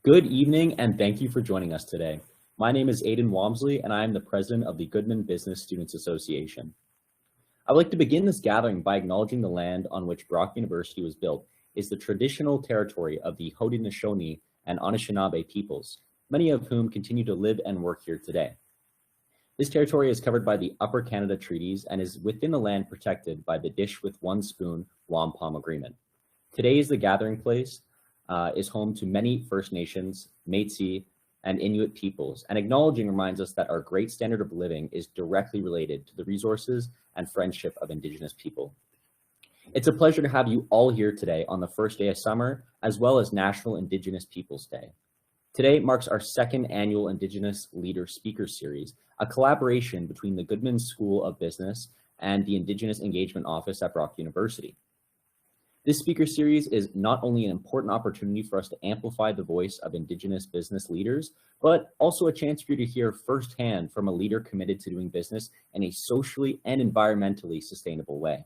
Good evening, and thank you for joining us today. My name is Aidan Walmsley, and I am the president of the Goodman Business Students Association. I would like to begin this gathering by acknowledging the land on which Brock University was built is the traditional territory of the Haudenosaunee and Anishinaabe peoples, many of whom continue to live and work here today. This territory is covered by the Upper Canada Treaties and is within the land protected by the Dish with One Spoon Wampum Agreement. Today is the gathering place is home to many First Nations, Métis, and Inuit peoples, and acknowledging reminds us that our great standard of living is directly related to the resources and friendship of Indigenous people. It's a pleasure to have you all here today on the first day of summer, as well as National Indigenous Peoples Day. Today marks our second annual Indigenous Leader Speaker Series, a collaboration between the Goodman School of Business and the Indigenous Engagement Office at Brock University. This speaker series is not only an important opportunity for us to amplify the voice of Indigenous business leaders, but also a chance for you to hear firsthand from a leader committed to doing business in a socially and environmentally sustainable way.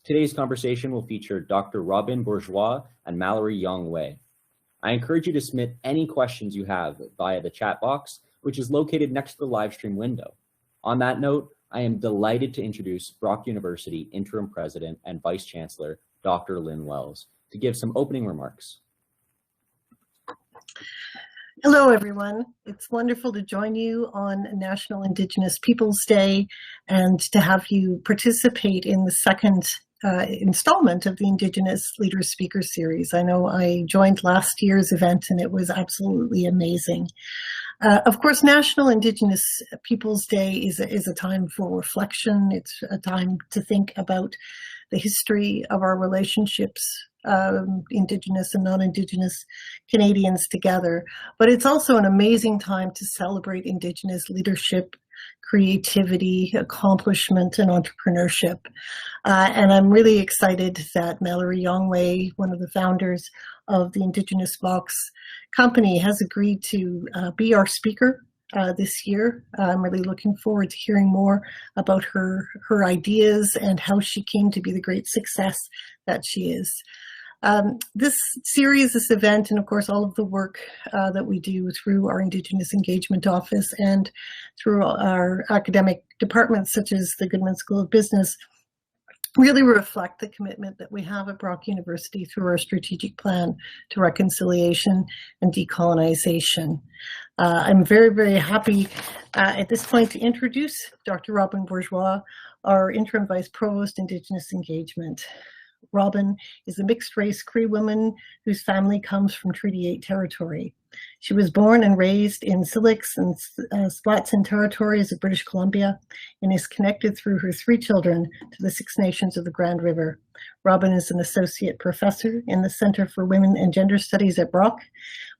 Today's conversation will feature Dr. Robin Bourgeois and Mallory Yawnghwe. I encourage you to submit any questions you have via the chat box, which is located next to the live stream window. On that note, I am delighted to introduce Brock University Interim President and Vice Chancellor, Dr. Lynn Wells, to give some opening remarks. Hello, everyone. It's wonderful to join you on National Indigenous Peoples Day and to have you participate in the second installment of the Indigenous Leader Speaker Series. I know I joined last year's event and it was absolutely amazing. Of course, National Indigenous Peoples Day is a time for reflection. It's a time to think about the history of our relationships, Indigenous and non-Indigenous Canadians together. But it's also an amazing time to celebrate Indigenous leadership, creativity, accomplishment, and entrepreneurship. And I'm really excited that Mallory Yawnghwe, one of the founders of the Indigenous Box company, has agreed to be our speaker this year. I'm really looking forward to hearing more about her ideas and how she came to be the great success that she is. This series, this event, and of course all of the work that we do through our Indigenous Engagement Office and through our academic departments such as the Goodman School of Business really reflect the commitment that we have at Brock University through our strategic plan to reconciliation and decolonization. I'm very, very happy at this point to introduce Dr. Robin Bourgeois, our Interim Vice Provost, Indigenous Engagement. Robin is a mixed-race Cree woman whose family comes from Treaty 8 territory. She was born and raised in Silix and Splatsin territories of British Columbia and is connected through her 3 children to the Six Nations of the Grand River. Robin is an associate professor in the Center for Women and Gender Studies at Brock,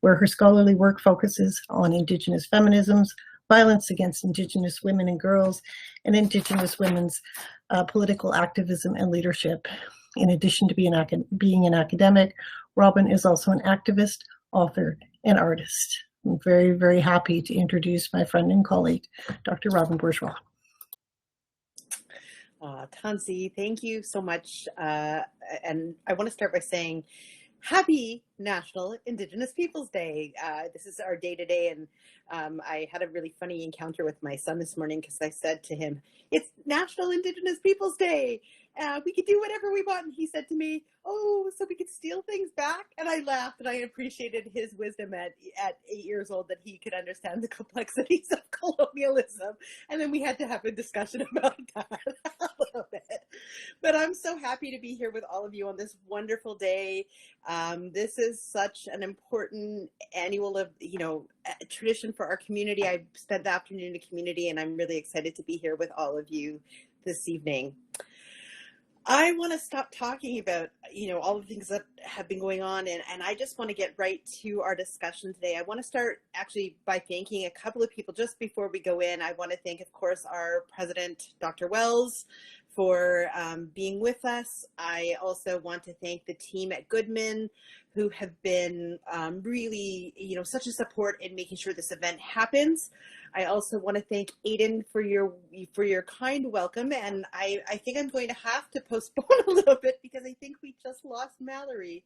where her scholarly work focuses on Indigenous feminisms, violence against Indigenous women and girls, and Indigenous women's political activism and leadership. In addition to being an academic, Robin is also an activist, author, and artist. I'm very, very happy to introduce my friend and colleague, Dr. Robin Bourgeois. Tansi, thank you so much. And I want to start by saying happy National Indigenous Peoples Day. This is our day today, and I had a really funny encounter with my son this morning because I said to him, "It's National Indigenous Peoples Day. We could do whatever we want." And he said to me, "Oh, so we could steal things back?" And I laughed, and I appreciated his wisdom at 8 years old that he could understand the complexities of colonialism. And then we had to have a discussion about that a little bit. But I'm so happy to be here with all of you on this wonderful day. This is such an important annual tradition for our community. I spent the afternoon in the community, and I'm really excited to be here with all of you this evening. I want to stop talking about, all the things that have been going on, and I just want to get right to our discussion today. I want to start actually by thanking a couple of people just before we go in. I want to thank, of course, our president, Dr. Wells, for being with us. I also want to thank the team at Goodman, who have been really, such a support in making sure this event happens. I also want to thank Aidan for your kind welcome, and I think I'm going to have to postpone a little bit because I think we just lost Mallory.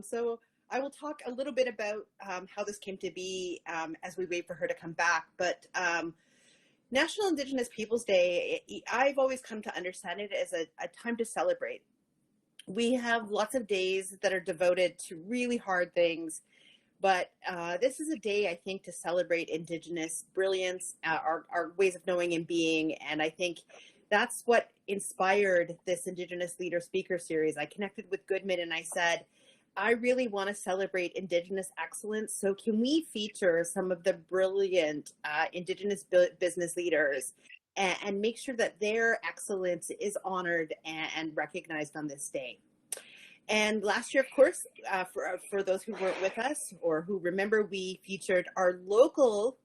So I will talk a little bit about how this came to be as we wait for her to come back. But National Indigenous Peoples Day, I've always come to understand it as a time to celebrate. We have lots of days that are devoted to really hard things, but this is a day, I think, to celebrate Indigenous brilliance, our ways of knowing and being. And I think that's what inspired this Indigenous Leader Speaker Series. I connected with Goodman and I said, I really want to celebrate Indigenous excellence. So can we feature some of the brilliant Indigenous business leaders and make sure that their excellence is honored and recognized on this day? And last year, of course, for those who weren't with us or who remember, we featured our local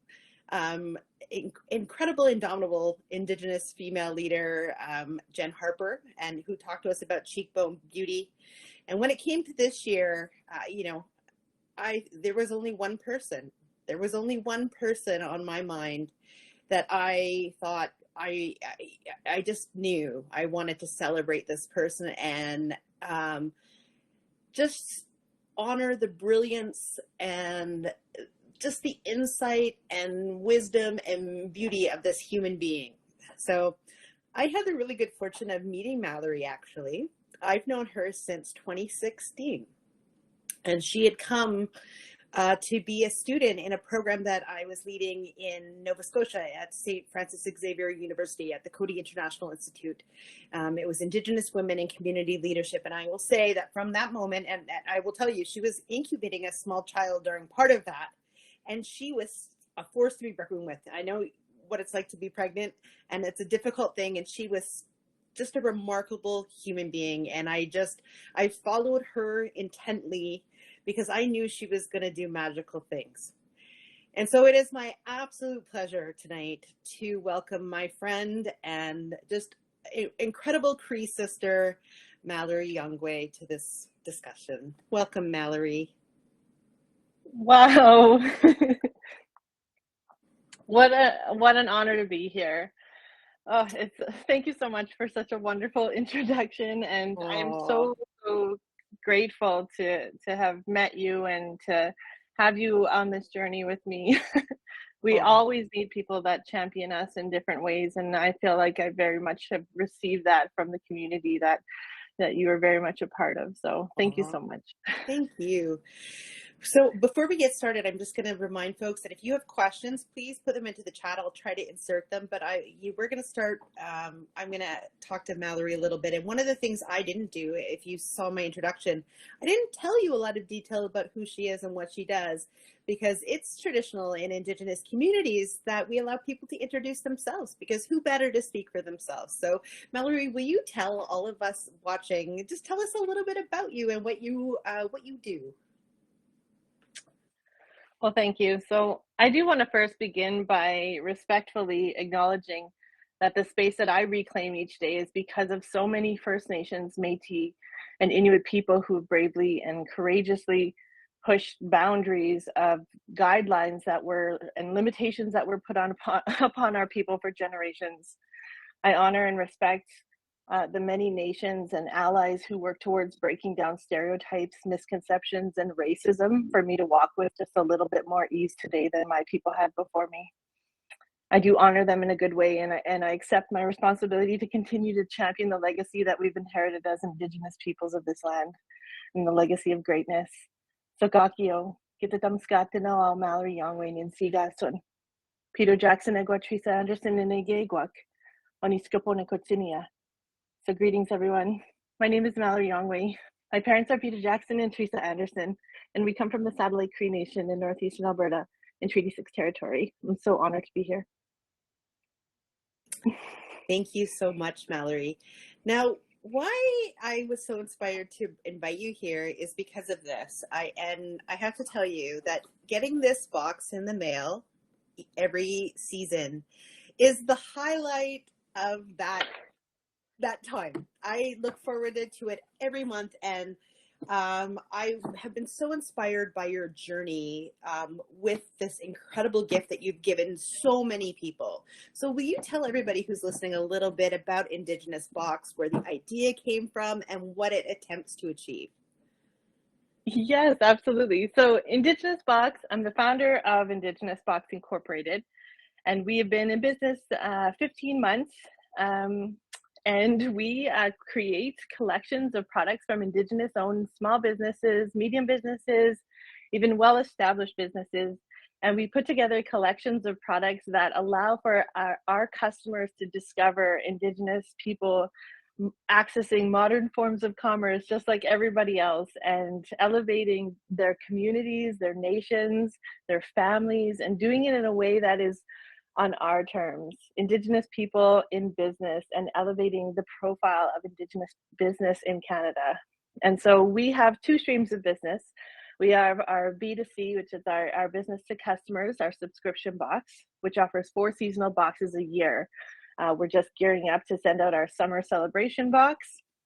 incredible, indomitable Indigenous female leader, Jen Harper, and who talked to us about cheekbone beauty. And when it came to this year, there was only one person. There was only one person on my mind that I thought I just knew I wanted to celebrate this person and just honor the brilliance and just the insight and wisdom and beauty of this human being. So I had the really good fortune of meeting Mallory, actually. I've known her since 2016, and she had come to be a student in a program that I was leading in Nova Scotia at St. Francis Xavier University at the Coady International Institute. It was Indigenous Women in Community Leadership, and I will say that from that moment, and I will tell you, she was incubating a small child during part of that, and she was a force to be reckoned with. I know what it's like to be pregnant, and it's a difficult thing, and she was just a remarkable human being, and I followed her intently because I knew she was going to do magical things. And so it is my absolute pleasure tonight to welcome my friend and just incredible Cree sister, Mallory Yawnghwe, to this discussion. Welcome, Mallory. Wow. What an honor to be here. Oh, thank you so much for such a wonderful introduction, and I am so grateful to have met you and to have you on this journey with me. We always need people that champion us in different ways, and I feel like I very much have received that from the community that you are very much a part of. So thank you so much. Thank you. So before we get started, I'm just going to remind folks that if you have questions, please put them into the chat. I'll try to insert them, but we're going to start. I'm going to talk to Mallory a little bit. And one of the things I didn't do, if you saw my introduction, I didn't tell you a lot of detail about who she is and what she does, because it's traditional in Indigenous communities that we allow people to introduce themselves, because who better to speak for themselves? So Mallory, will you tell all of us watching, just tell us a little bit about you and what you do? Well, thank you. So I do want to first begin by respectfully acknowledging that the space that I reclaim each day is because of so many First Nations, Métis, and Inuit people who bravely and courageously pushed boundaries of guidelines and limitations that were put upon our people for generations. I honor and respect the many nations and allies who work towards breaking down stereotypes, misconceptions, and racism for me to walk with just a little bit more ease today than my people had before me. I do honor them in a good way, and I accept my responsibility to continue to champion the legacy that we've inherited as Indigenous peoples of this land, and the legacy of greatness. So Gakio, Gitatamskatinao, Mallory Yawnghwe, Ninsigasun, Peter Jackson, Egwa, Teresa Anderson, and Egegwak, Oniskapone Kotsinia. So greetings, everyone. My name is Mallory Yawnghwe. My parents are Peter Jackson and Teresa Anderson, and we come from the Satellite Cree Nation in northeastern Alberta in Treaty 6 territory. I'm so honored to be here. Thank you so much, Mallory. Now, why I was so inspired to invite you here is because of this. I have to tell you that getting this box in the mail every season is the highlight of that time. I look forward to it every month, and I have been so inspired by your journey with this incredible gift that you've given so many people. So will you tell everybody who's listening a little bit about Indigenous Box, where the idea came from and what it attempts to achieve? Yes, absolutely. So Indigenous Box, I'm the founder of Indigenous Box Incorporated, and we have been in business 15 months. Um, and we create collections of products from Indigenous owned small businesses, medium businesses, even well-established businesses. And we put together collections of products that allow for our customers to discover Indigenous people accessing modern forms of commerce just like everybody else, and elevating their communities, their nations, their families, and doing it in a way that is on our terms. Indigenous people in business, and elevating the profile of Indigenous business in Canada. And so we have two streams of business. We have our B2C, which is our business to customers, our subscription box, which offers 4 seasonal boxes a year. We're just gearing up to send out our summer celebration box.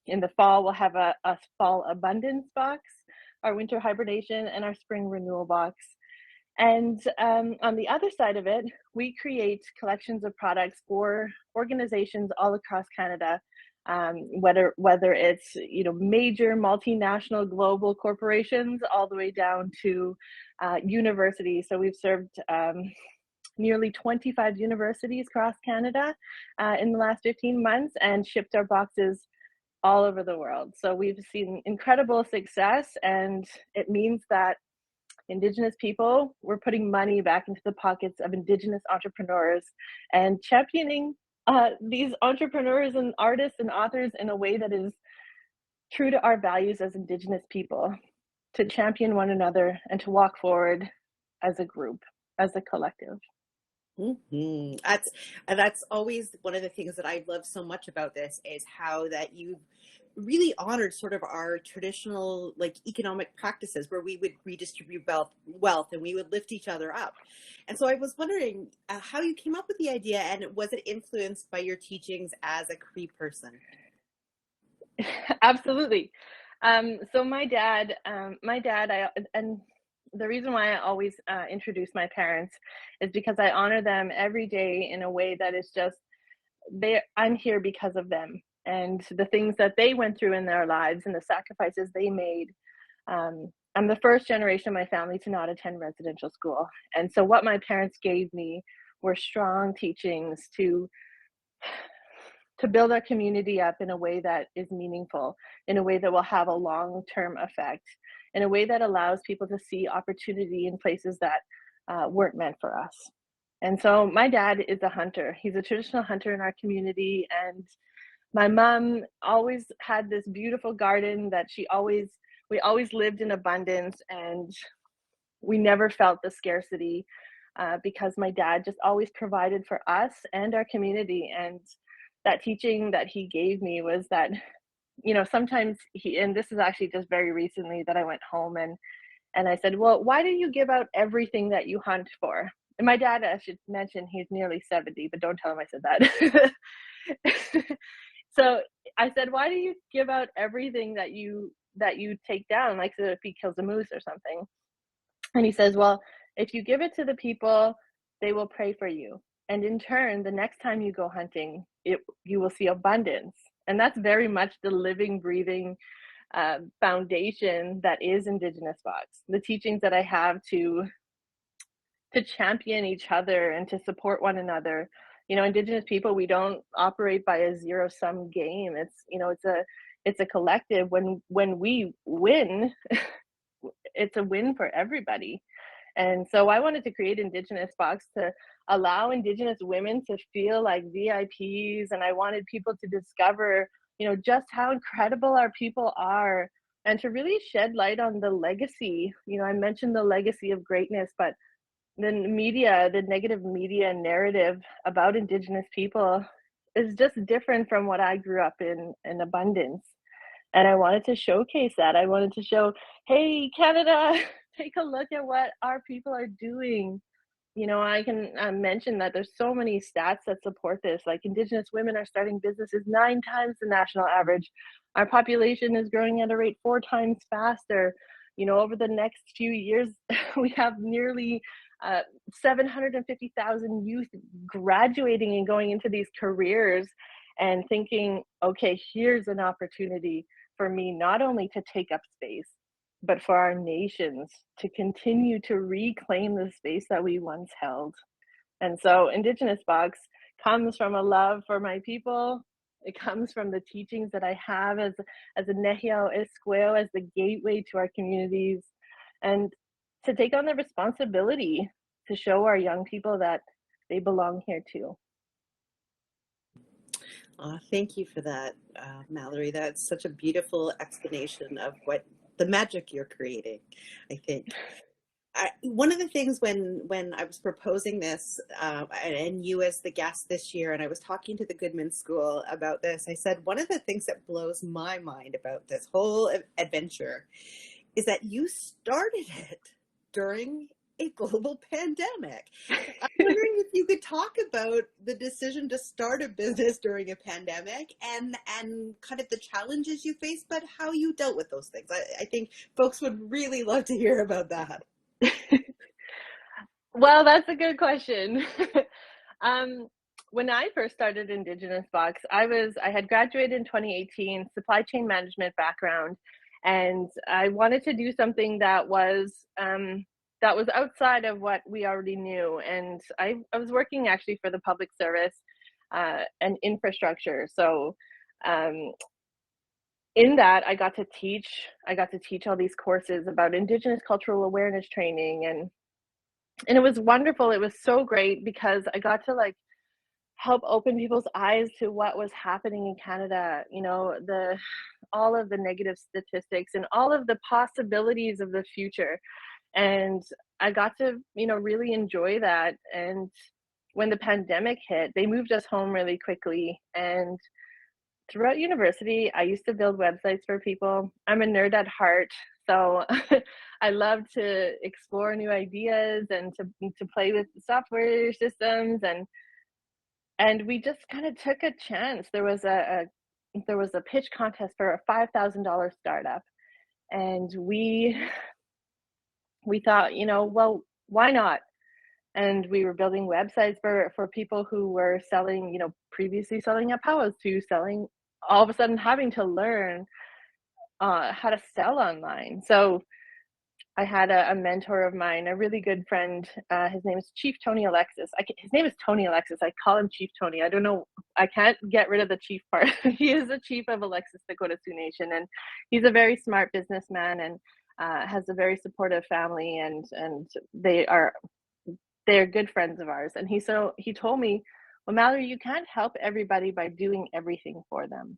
In the fall, we'll have a fall abundance box, our winter hibernation, and our spring renewal box. And on the other side of it, we create collections of products for organizations all across Canada, whether it's major multinational global corporations all the way down to universities. So we've served nearly 25 universities across Canada in the last 15 months, and shipped our boxes all over the world. So we've seen incredible success, and it means that Indigenous people, we're putting money back into the pockets of Indigenous entrepreneurs and championing these entrepreneurs and artists and authors in a way that is true to our values as Indigenous people, to champion one another and to walk forward as a group, as a collective. That's always one of the things that I love so much about this, is how that you've really honored sort of our traditional economic practices, where we would redistribute wealth and we would lift each other up. And so I was wondering how you came up with the idea, and was it influenced by your teachings as a Cree person? Absolutely. So my dad, and the reason why I always introduce my parents is because I honor them every day in a way that is just, I'm here because of them, and the things that they went through in their lives and the sacrifices they made. I'm the first generation of my family to not attend residential school. And so what my parents gave me were strong teachings to build our community up in a way that is meaningful, in a way that will have a long-term effect, in a way that allows people to see opportunity in places that weren't meant for us. And so my dad is a hunter. He's a traditional hunter in our community. And my mom always had this beautiful garden that we always lived in abundance, and we never felt the scarcity because my dad just always provided for us and our community. And that teaching that he gave me was that, sometimes and this is actually just very recently that I went home and I said, well, why do you give out everything that you hunt for? And my dad, I should mention, he's nearly 70, but don't tell him I said that. So I said, why do you give out everything that you take down, like, so if he kills a moose or something? And he says, well, if you give it to the people, they will pray for you. And in turn, the next time you go hunting, you will see abundance. And that's very much the living, breathing foundation that is Indigenous Box. The teachings that I have to champion each other and to support one another. Indigenous people, we don't operate by a zero-sum game. It's a collective. When we win, it's a win for everybody. And so I wanted to create Indigenous Box to allow Indigenous women to feel like VIPs, and I wanted people to discover, just how incredible our people are, and to really shed light on the legacy. I mentioned the legacy of greatness, but the media, the negative media narrative about Indigenous people is just different from what I grew up in abundance. And I wanted to showcase that. I wanted to show, hey, Canada, take a look at what our people are doing. I can mention that there's so many stats that support this. Like, Indigenous women are starting businesses 9 times the national average. Our population is growing at a rate 4 times faster. Over the next few years, we have nearly 750,000 youth graduating and going into these careers and thinking, okay, here's an opportunity for me not only to take up space, but for our nations to continue to reclaim the space that we once held. And so Indigenous Box comes from a love for my people. It comes from the teachings that I have as a Nehio Esqueo, as the gateway to our communities, and to take on the responsibility to show our young people that they belong here too. Thank you for that, Mallory. That's such a beautiful explanation of what the magic you're creating, I think. One of the things when I was proposing this, and you as the guest this year, and I was talking to the Goodman School about this, I said, one of the things that blows my mind about this whole adventure is that you started it during a global pandemic. I'm wondering if you could talk about the decision to start a business during a pandemic and kind of the challenges you faced, but how you dealt with those things. I think folks would really love to hear about that. Well, that's a good question. When I first started Indigenous Box, I had graduated in 2018, supply chain management background, and I wanted to do something that was outside of what we already knew. And I was working actually for the public service and infrastructure. So in that, I got to teach all these courses about Indigenous cultural awareness training, and it was wonderful. It was so great because I got to like help open people's eyes to what was happening in Canada, you know, all of the negative statistics and all of the possibilities of the future. And I got to, you know, really enjoy that. And when the pandemic hit, they moved us home really quickly. And throughout university, I used to build websites for people. I'm a nerd at heart, so I love to explore new ideas and to play with software systems, and we just kind of took a chance. There was a pitch contest for a $5,000 startup, and we thought, you know, well, why not? And we were building websites for people who were selling, you know, previously selling at powwows to selling, all of a sudden having to learn how to sell online. So I had a mentor of mine, a really good friend. His name is Chief Tony Alexis. His name is Tony Alexis. I call him Chief Tony. I don't know. I can't get rid of the chief part. He is the chief of Alexis Dakota Sioux Nation, and he's a very smart businessman and has a very supportive family, and they're good friends of ours. And he told me, well, Mallory, you can't help everybody by doing everything for them.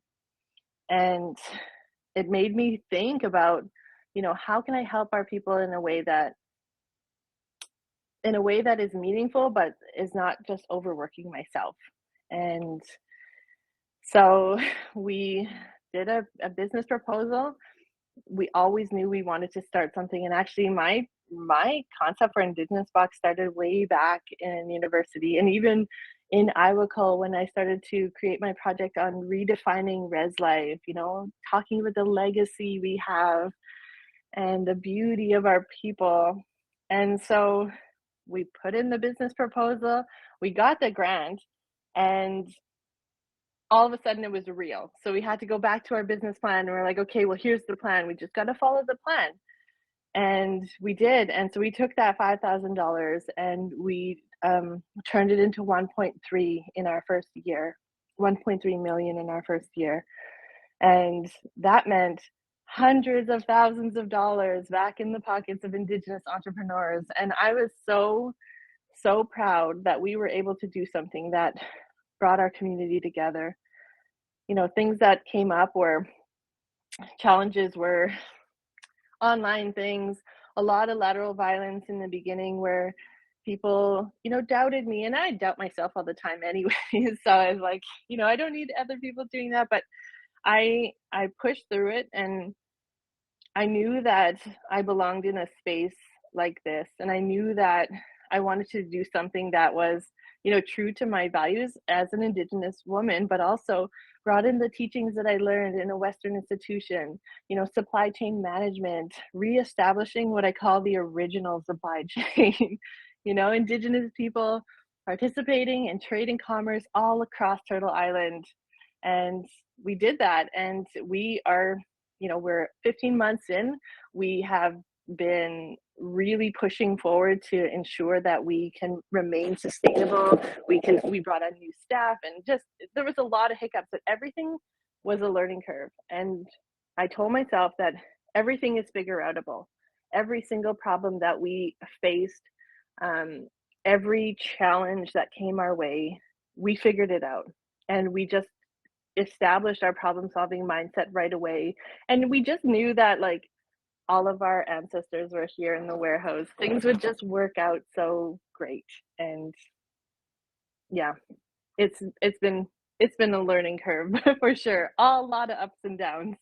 And it made me think about, you know, how can I help our people in a way that is meaningful, but is not just overworking myself. And so we did a business proposal. We always knew we wanted to start something. And actually my concept for Indigenous Box started way back in university, and even in Iwakol when I started to create my project on redefining res life, you know, talking about the legacy we have and the beauty of our people. And so we put in the business proposal, we got the grant, and all of a sudden it was real. So we had to go back to our business plan, and we're like, okay, well, here's the plan. We just got to follow the plan. And we did. And so we took that $5,000 and we turned it into 1.3 in our first year, 1.3 million in our first year. And that meant hundreds of thousands of dollars back in the pockets of Indigenous entrepreneurs. And I was so proud that we were able to do something that brought our community together. You know, things that came up were challenges were online things, a lot of lateral violence in the beginning where people, you know, doubted me, and I doubt myself all the time anyway. So I was like, you know, I don't need other people doing that, but I pushed through it, and I knew that I belonged in a space like this, and I knew that I wanted to do something that was, you know, true to my values as an Indigenous woman, but also brought in the teachings that I learned in a Western institution, you know, supply chain management, reestablishing what I call the original supply chain, you know, Indigenous people participating in trade and commerce all across Turtle Island. And we did that, and we are we're 15 months in. We have been really pushing forward to ensure that we can remain sustainable. We brought on new staff, and just there was a lot of hiccups, but everything was a learning curve. And I told myself that everything is figure outable. Every single problem that we faced, every challenge that came our way, we figured it out. And we just established our problem solving mindset right away. And we just knew that like all of our ancestors were here in the warehouse. Things would just work out so great. And yeah, it's been a learning curve for sure. A lot of ups and downs.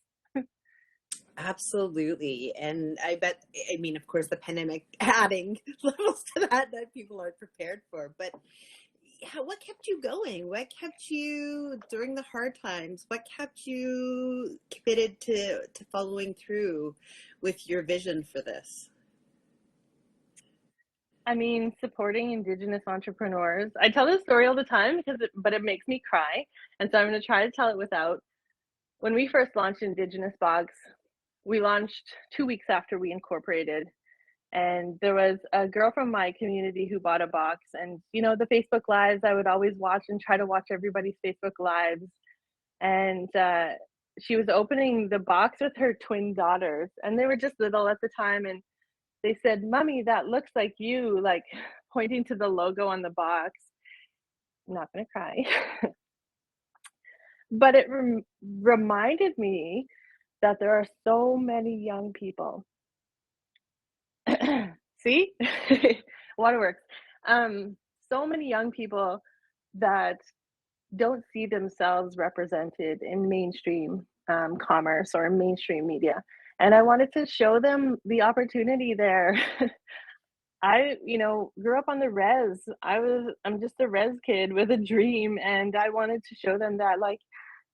Absolutely. And I mean, of course, the pandemic adding levels to that people aren't prepared for. But what kept you going? What kept you during the hard times? What kept you committed to following through with your vision for this? I mean, supporting Indigenous entrepreneurs. I tell this story all the time but it makes me cry. And so I'm going to try to tell it without. When we first launched Indigenous Box, we launched 2 weeks after we incorporated. And there was a girl from my community who bought a box. And, the Facebook Lives, I would always watch and try to watch everybody's Facebook Lives. And she was opening the box with her twin daughters. And they were just little at the time. And they said, "Mommy, that looks like you," like pointing to the logo on the box. I'm not going to cry. But it reminded me that there are so many young people. See? Waterworks. So many young people that don't see themselves represented in mainstream commerce or mainstream media. And I wanted to show them the opportunity there. I, grew up on the res. I'm just a res kid with a dream. And I wanted to show them that, like,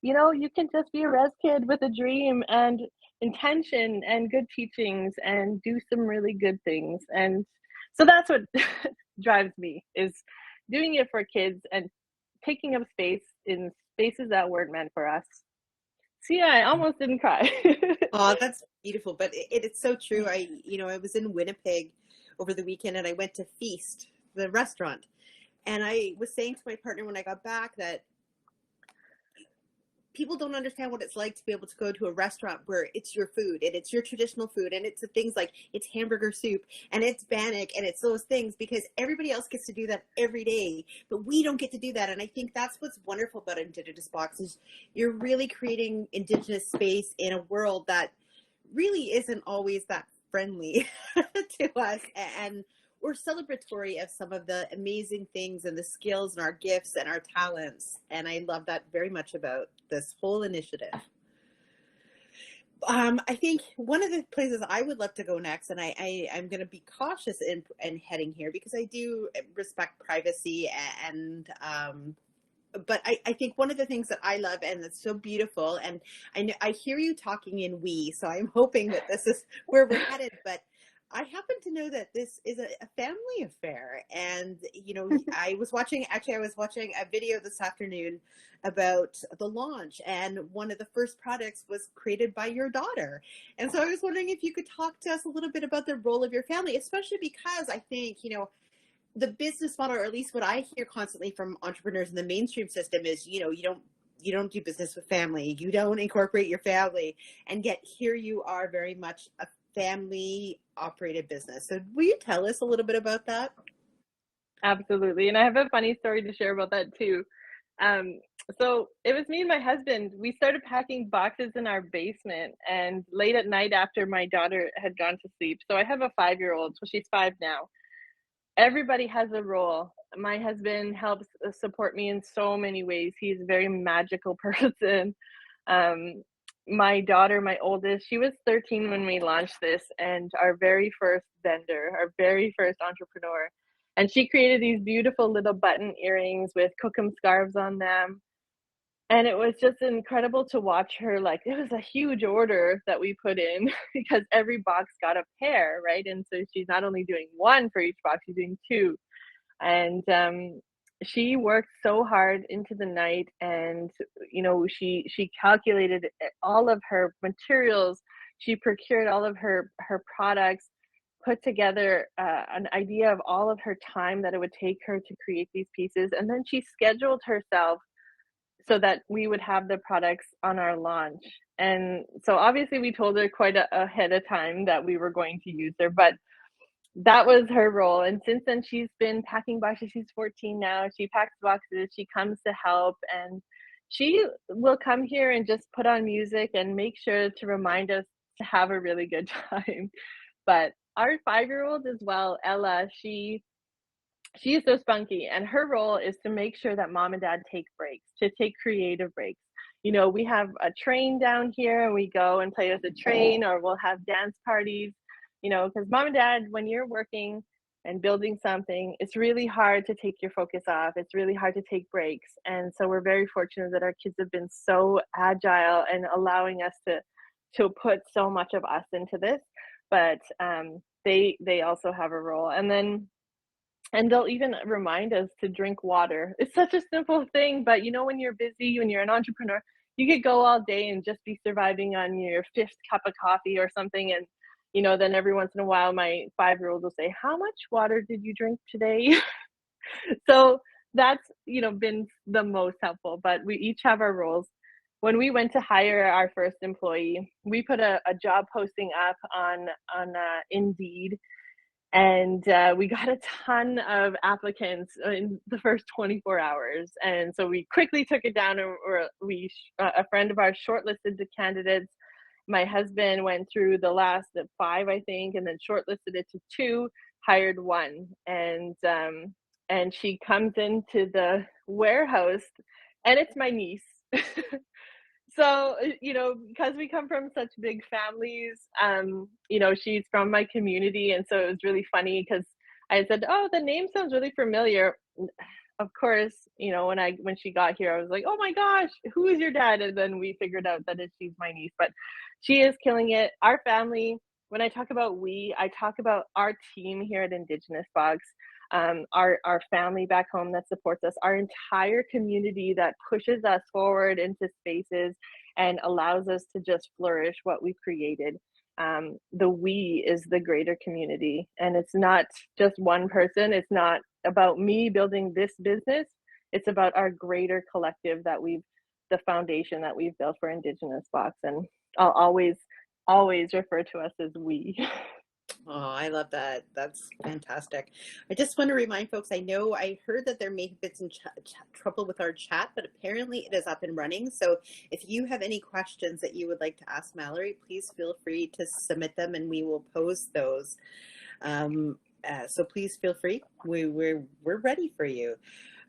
you can just be a res kid with a dream and intention and good teachings and do some really good things. And so that's what drives me, is doing it for kids and taking up space in spaces that weren't meant for us. See, I almost didn't cry. Oh, that's beautiful. But it's so true. I was in Winnipeg over the weekend, and I went to Feast, the restaurant. And I was saying to my partner when I got back that people don't understand what it's like to be able to go to a restaurant where it's your food and it's your traditional food, and it's the things like it's hamburger soup and it's bannock and it's those things, because everybody else gets to do that every day, but we don't get to do that. And I think that's what's wonderful about Indigenous Box, is you're really creating Indigenous space in a world that really isn't always that friendly to us. And we're celebratory of some of the amazing things and the skills and our gifts and our talents. And I love that very much about this whole initiative. I think one of the places I would love to go next, and I'm going to be cautious in heading here because I do respect privacy, and but I think one of the things that I love, and it's so beautiful, and I hear you talking in we, so I'm hoping that this is where we're headed, but I happen to know that this is a family affair. And, I was watching a video this afternoon about the launch, and one of the first products was created by your daughter. And so I was wondering if you could talk to us a little bit about the role of your family, especially because I think, the business model, or at least what I hear constantly from entrepreneurs in the mainstream system, is, you don't do business with family. You don't incorporate your family. And yet here you are, very much a family operated business. So will you tell us a little bit about that? Absolutely. And I have a funny story to share about that too. So it was me and my husband. We started packing boxes in our basement, and late at night after my daughter had gone to sleep. So I have a 5-year-old, so she's 5 now. Everybody has a role. My husband helps support me in so many ways. He's a very magical person. My daughter, my oldest, she was 13 when we launched this, and our very first vendor, our very first entrepreneur. And she created these beautiful little button earrings with kokum scarves on them. And it was just incredible to watch her. Like, it was a huge order that we put in because every box got a pair, right? And so she's not only doing one for each box, she's doing 2. And she worked so hard into the night, and she calculated all of her materials, she procured all of her products, put together an idea of all of her time that it would take her to create these pieces, and then she scheduled herself so that we would have the products on our launch. And so obviously we told her quite ahead of time that we were going to use her, but that was her role. And since then, she's been packing boxes. She's 14 now. She packs boxes. She comes to help, and she will come here and just put on music and make sure to remind us to have a really good time. But our 5-year-old as well, Ella, she is so spunky, and her role is to make sure that mom and dad take breaks, to take creative breaks. We have a train down here, and we go and play with the train, or we'll have dance parties. Because mom and dad, when you're working and building something, it's really hard to take your focus off. It's really hard to take breaks. And so we're very fortunate that our kids have been so agile and allowing us to put so much of us into this. But they also have a role. And they'll even remind us to drink water. It's such a simple thing, but when you're busy, when you're an entrepreneur, you could go all day and just be surviving on your 5th cup of coffee or something. And then every once in a while, my 5-year-old will say, "How much water did you drink today?" So that's, been the most helpful, but we each have our roles. When we went to hire our first employee, we put a job posting up on Indeed, and we got a ton of applicants in the first 24 hours. And so we quickly took it down, and a friend of ours shortlisted the candidates. My husband went through the last 5, I think, and then shortlisted it to 2, hired 1. And she comes into the warehouse, and it's my niece. So, because we come from such big families, she's from my community. And so it was really funny because I said, "Oh, the name sounds really familiar." Of course, when she got here, I was like, "Oh my gosh, who is your dad?" And then we figured out that she's my niece. But she is killing it. Our family, when I talk about I talk about our team here at Indigenous Box. Our family back home that supports us, our entire community that pushes us forward into spaces and allows us to just flourish what we've created. The we is the greater community, and it's not just one person. It's not about me building this business. It's about our greater collective the foundation that we've built for Indigenous Box. And I'll always refer to us as we. Oh, I love that. That's fantastic. I just want to remind folks, I know I heard that there may have been some trouble with our chat, but apparently it is up and running. So if you have any questions that you would like to ask Mallory, please feel free to submit them and we will pose those. So please feel free. We're ready for you.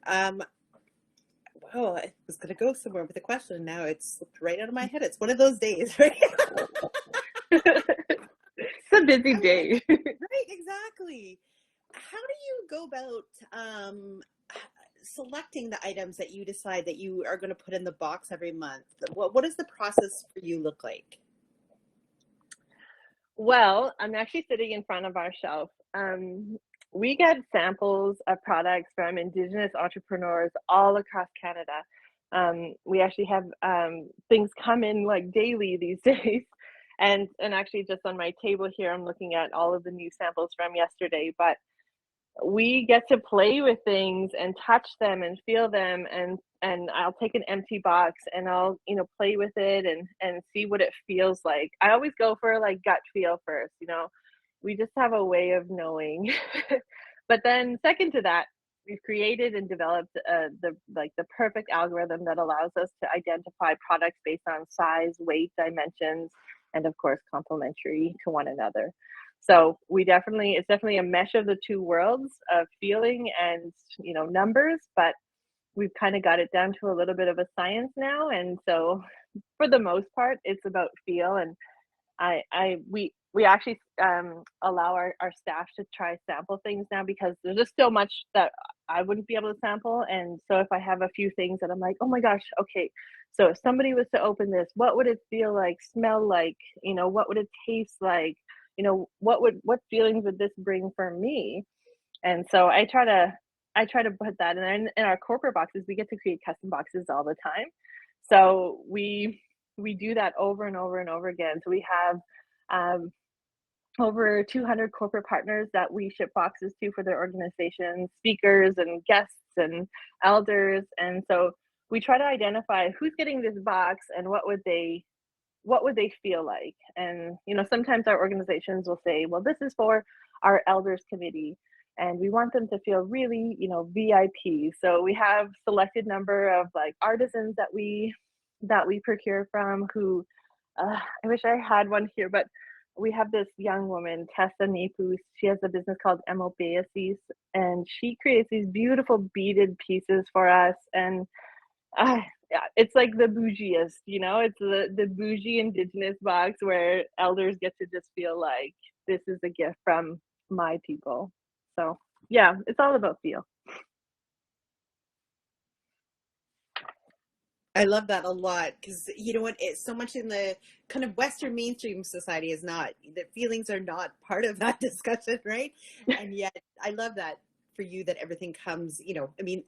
Well, I was going to go somewhere with a question, and now it's slipped right out of my head. It's one of those days, right? It's a busy day. Right, exactly. How do you go about selecting the items that you decide that you are going to put in the box every month? What does the process for you look like? Well, I'm actually sitting in front of our shelf. We get samples of products from Indigenous entrepreneurs all across Canada. We actually have things come in like daily these days. And actually just on my table here, I'm looking at all of the new samples from yesterday, but we get to play with things and touch them and feel them. And I'll take an empty box and I'll, play with it and see what it feels like. I always go for like gut feel first, we just have a way of knowing. But then second to that, we've created and developed the perfect algorithm that allows us to identify products based on size, weight, dimensions, and of course, complementary to one another. So it's definitely a mesh of the two worlds of feeling and, numbers, but we've kind of got it down to a little bit of a science now. And so for the most part, it's about feel. And we actually allow our staff to try sample things now, because there's just so much that I wouldn't be able to sample. And so if I have a few things that I'm like, oh my gosh, okay, so if somebody was to open this, what would it feel like, smell like, what would it taste like, what feelings would this bring for me? And so I try to I try to put that in our corporate boxes. We get to create custom boxes all the time. So we do that over and over and over again. So we have over 200 corporate partners that we ship boxes to for their organizations, speakers and guests and elders. And so we try to identify who's getting this box and what would they feel like. And sometimes our organizations will say, well, this is for our elders committee, and we want them to feel really VIP. So we have selected number of like artisans that we procure from who I wish I had one here, but we have this young woman, Tessa Nepus. She has a business called Mobeasis, and she creates these beautiful beaded pieces for us. And yeah, it's like the bougiest, it's the bougie Indigenous box where elders get to just feel like this is a gift from my people. So yeah, it's all about feel. I love that a lot, because you know what, it's so much in the kind of Western mainstream society is not, the feelings are not part of that discussion, right? And yet I love that for you, that everything comes,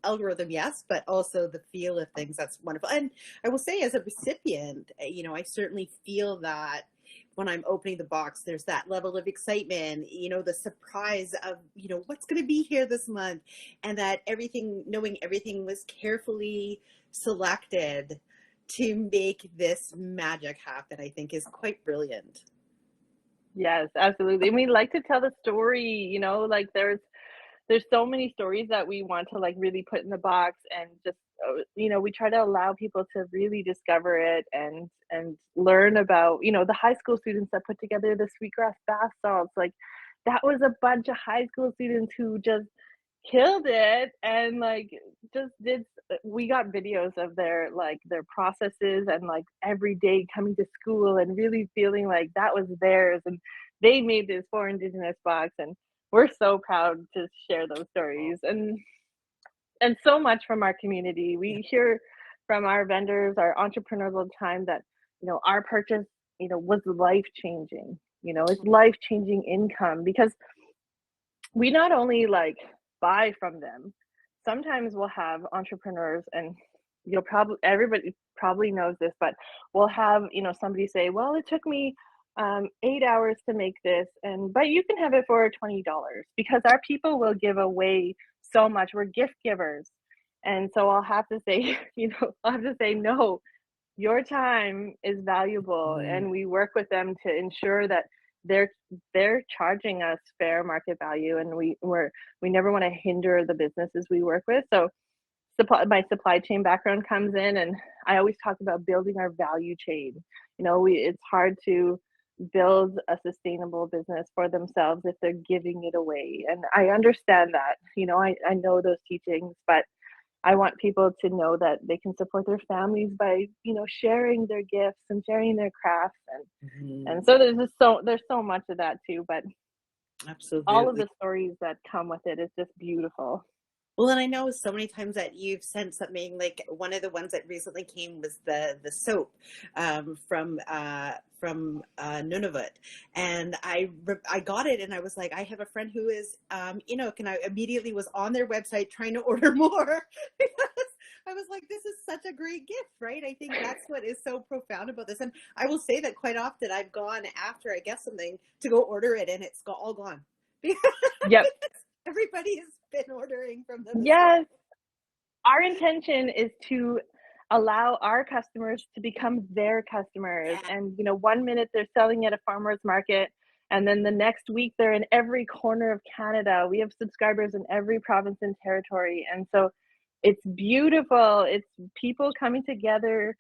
algorithm, yes, but also the feel of things. That's wonderful. And I will say, as a recipient, I certainly feel that when I'm opening the box, there's that level of excitement, the surprise of, what's going to be here this month, and that knowing everything was carefully selected to make this magic happen, I think is quite brilliant. Yes, absolutely. And we like to tell the story, like there's so many stories that we want to like really put in the box, and just we try to allow people to really discover it and learn about the high school students that put together the sweetgrass bath salts. Like that was a bunch of high school students who just killed it, and like just we got videos of their processes, and like every day coming to school and really feeling like that was theirs, and they made this for Indigenous box. And we're so proud to share those stories, and so much from our community. We hear from our vendors, our entrepreneurs all the time that, our purchase, was life-changing. It's life-changing income, because we not only like buy from them, sometimes we'll have entrepreneurs, and everybody probably knows this, but we'll have, somebody say, well, it took me 8 hours to make this, but you can have it for $20, because our people will give away so much. We're gift givers. And so I'll have to say, no, your time is valuable. And we work with them to ensure that they're charging us fair market value, and we never want to hinder the businesses we work with. So my supply chain background comes in, and I always talk about building our value chain. It's hard to build a sustainable business for themselves if they're giving it away. And I understand that, I know those teachings, but I want people to know that they can support their families by, sharing their gifts and sharing their crafts. And so there's so much of that too, but absolutely, all of the stories that come with it is just beautiful. Well, and I know so many times that you've sent something, like one of the ones that recently came was the soap from Nunavut, and I got it, and I was like, I have a friend who is Inuk, and I immediately was on their website trying to order more because I was like, this is such a great gift, right? I think that's what is so profound about this. And I will say that quite often I've gone after I get something to go order it, and it's all gone. Yep. Everybody has been ordering from them. Yes. Our intention is to allow our customers to become their customers. Yeah. And, 1 minute they're selling at a farmer's market, and then the next week they're in every corner of Canada. We have subscribers in every province and territory. And so it's beautiful. It's people coming together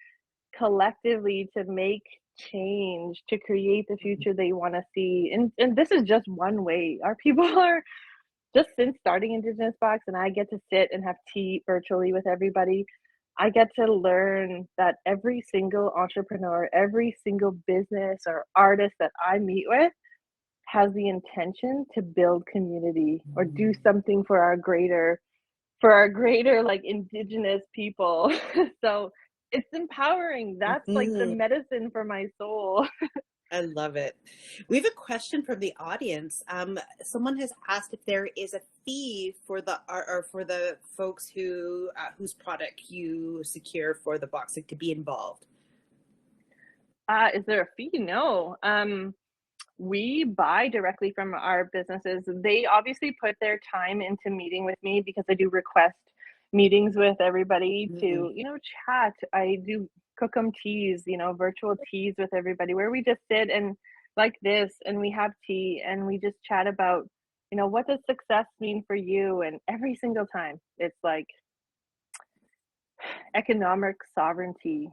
collectively to make change, to create the future they want to see. And this is just one way. Our people are, just since starting Indigenous Box, and I get to sit and have tea virtually with everybody, I get to learn that every single entrepreneur, every single business or artist that I meet with has the intention to build community or do something for our greater like Indigenous people. So it's empowering. That's like the medicine for my soul. I love it. We have a question from the audience. Someone has asked if there is a fee for the or for the folks who whose product you secure for the boxing to be involved. Is there a fee? No. We buy directly from our businesses. They obviously put their time into meeting with me because I do request meetings with everybody to, chat. I do cook 'em teas, virtual teas with everybody where we just sit and like this and we have tea and we just chat about, what does success mean for you? And every single time it's like economic sovereignty.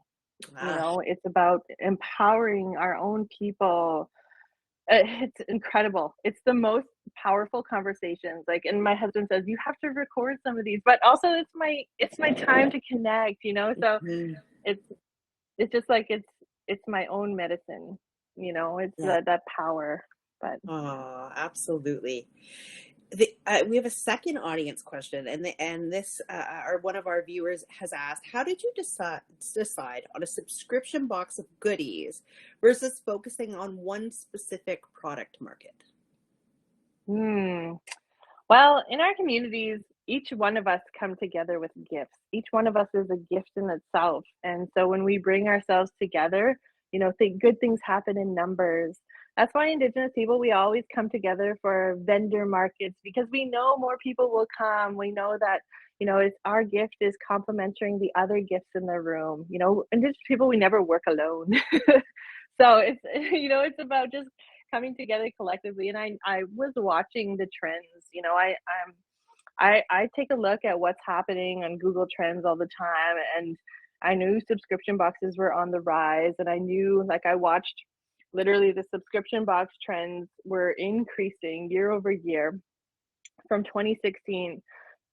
It's about empowering our own people. It's incredible. It's the most powerful conversations. Like, and my husband says, you have to record some of these, but also it's my time to connect, so it's just like, it's my own medicine, it's that power, but. Oh, absolutely. We have a second audience question, and this one of our viewers has asked, how did you decide on a subscription box of goodies versus focusing on one specific product market? Well, in our communities, each one of us come together with gifts. Each one of us is a gift in itself. And so when we bring ourselves together, good things happen in numbers. That's why Indigenous people, we always come together for vendor markets because we know more people will come. We know that, it's our gift is complementing the other gifts in the room. Indigenous people, we never work alone. So it's, it's about just coming together collectively. And I was watching the trends, I take a look at what's happening on Google Trends all the time, and I knew subscription boxes were on the rise, and I knew, like, I watched literally the subscription box trends were increasing year over year from 2016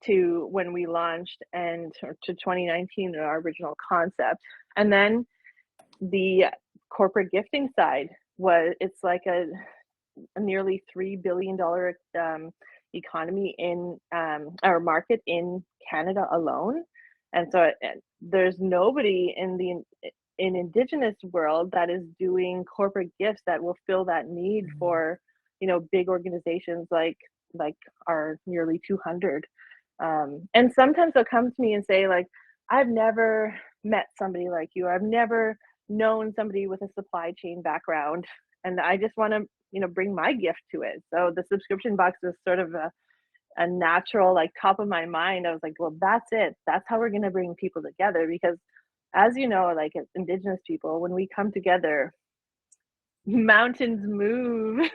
to when we launched and to 2019 in our original concept. And then the corporate gifting side it's like a nearly $3 billion economy in our market in Canada alone. And so there's nobody in Indigenous world that is doing corporate gifts that will fill that need for, big organizations like our nearly 200. And sometimes they'll come to me and say, like, I've never met somebody like you. I've never known somebody with a supply chain background, and I just want to, bring my gift to it. So the subscription box is sort of a natural, like, top of my mind. I was like, well, that's it. That's how we're going to bring people together, because as you know, like, as Indigenous people, when we come together, mountains move.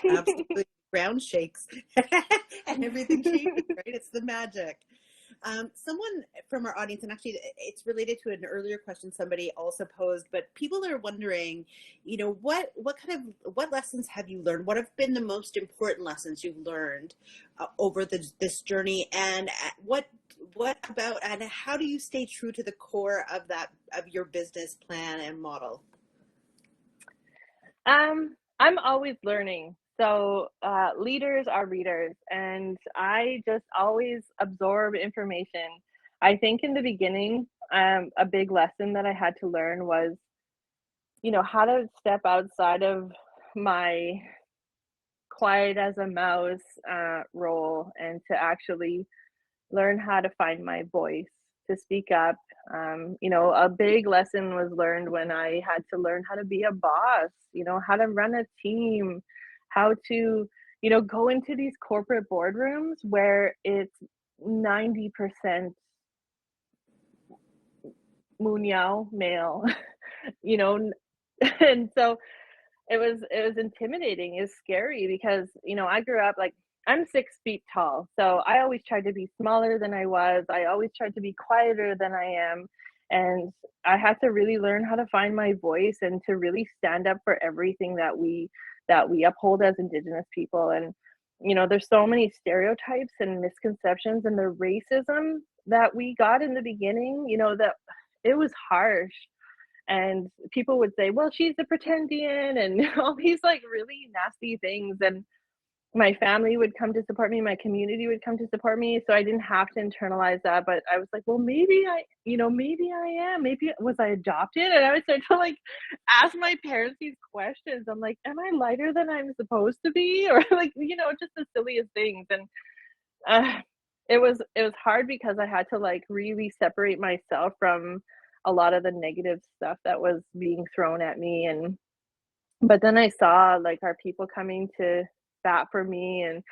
Absolutely. Ground shakes and everything changes, right? It's the magic. Someone from our audience, and actually it's related to an earlier question somebody also posed, but people are wondering, what lessons have you learned? What have been the most important lessons you've learned over this journey, and what about, and how do you stay true to the core of your business plan and model? I'm always learning. So leaders are readers, and I just always absorb information. I think in the beginning, a big lesson that I had to learn was, how to step outside of my quiet as a mouse role, and to actually learn how to find my voice, to speak up. A big lesson was learned when I had to learn how to be a boss, how to run a team, how to, go into these corporate boardrooms where it's 90% munyao male, and so it was intimidating. It was scary because, I grew up, like, I'm 6 feet tall. So I always tried to be smaller than I was. I always tried to be quieter than I am. And I had to really learn how to find my voice and to really stand up for everything that we uphold as Indigenous people. And, there's so many stereotypes and misconceptions, and the racism that we got in the beginning, that it was harsh. And people would say, well, she's a pretendian, and all these, like, really nasty things. And my family would come to support me, my community would come to support me, so I didn't have to internalize that. But I was like, well, maybe maybe I am, maybe was I adopted? And I would start to like ask my parents these questions. I'm like, am I lighter than I'm supposed to be? Or like, just the silliest things. And uh, it was hard because I had to like really separate myself from a lot of the negative stuff that was being thrown at me. And but then I saw like our people coming to bat for me, and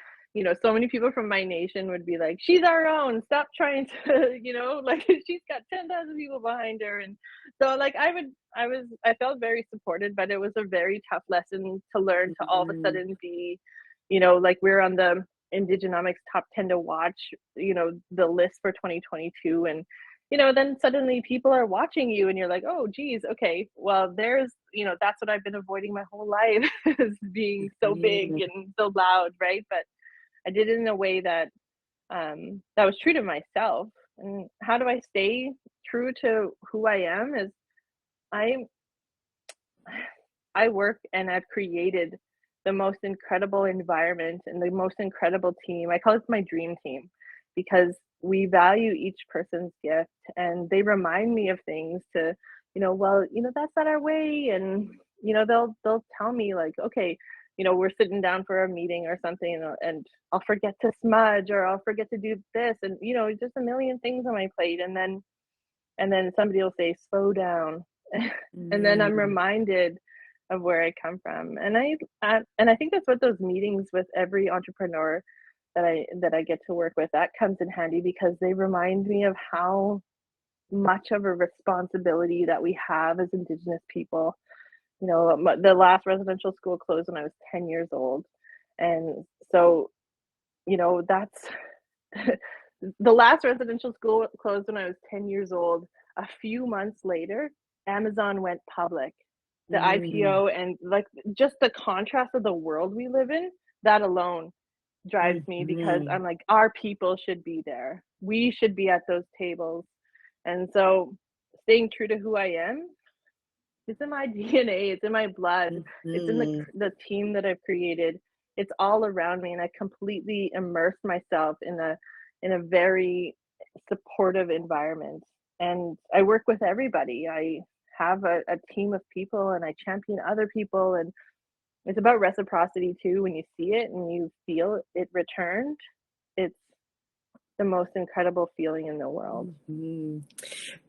so many people from my nation would be like, she's our own, stop trying to like she's got 10,000 people behind her. And so like I felt very supported, but it was a very tough lesson to learn to all of a sudden be like we're on the Indigenomics top 10 to watch, the list for 2022. And then suddenly people are watching you and you're like, oh geez, okay, well that's what I've been avoiding my whole life is being so big and so loud, right? But I did it in a way that that was true to myself. And how do I stay true to who I am is I work and I've created the most incredible environment and the most incredible team. I call it my dream team because we value each person's gift, and they remind me of things to, that's not our way. And, they'll tell me like, okay, we're sitting down for a meeting or something, and I'll forget to smudge or I'll forget to do this. And, just a million things on my plate. And then somebody will say, slow down. And then I'm reminded of where I come from. And I think that's what those meetings with every entrepreneur that I get to work with, that comes in handy, because they remind me of how much of a responsibility that we have as Indigenous people. The last residential school closed when I was 10 years old. And so, that's the last residential school closed when I was 10 years old. A few months later, Amazon went public. The IPO, and like just the contrast of the world we live in, that alone drives me, because I'm like, our people should be there. We should be at those tables. And so staying true to who I am, it's in my DNA, it's in my blood, it's in the team that I've created. It's all around me, and I completely immerse myself in a very supportive environment. And I work with everybody. I have a team of people, and I champion other people. And it's about reciprocity too. When you see it and you feel it returned, it's the most incredible feeling in the world.